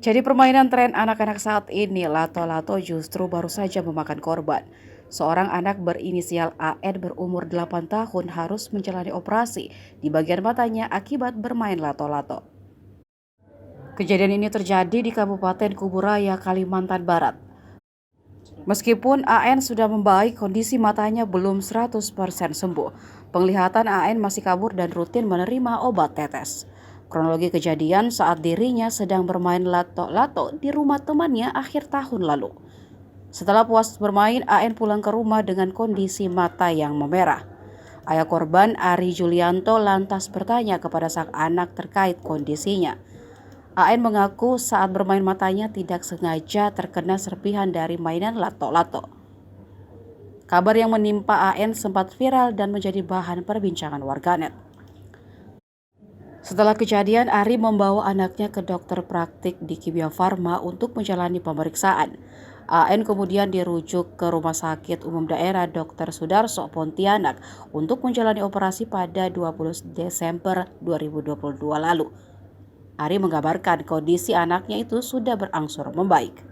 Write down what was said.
Jadi permainan tren anak-anak saat ini, lato-lato justru baru saja memakan korban. Seorang anak berinisial AN berumur 8 tahun harus menjalani operasi di bagian matanya akibat bermain lato-lato. Kejadian ini terjadi di Kabupaten Kuburaya, Kalimantan Barat. Meskipun AN sudah membaik, kondisi matanya belum 100% sembuh. Penglihatan AN masih kabur dan rutin menerima obat tetes. Kronologi kejadian saat dirinya sedang bermain lato-lato di rumah temannya akhir tahun lalu. Setelah puas bermain, AN pulang ke rumah dengan kondisi mata yang memerah. Ayah korban, Ari Julianto, lantas bertanya kepada sang anak terkait kondisinya. AN mengaku saat bermain matanya tidak sengaja terkena serpihan dari mainan lato-lato. Kabar yang menimpa AN sempat viral dan menjadi bahan perbincangan warganet. Setelah kejadian, Ari membawa anaknya ke dokter praktik di Kimia Farma untuk menjalani pemeriksaan. AN kemudian dirujuk ke Rumah Sakit Umum Daerah Dr. Sudarso, Pontianak untuk menjalani operasi pada 20 Desember 2022 lalu. Ari mengabarkan kondisi anaknya itu sudah berangsur membaik.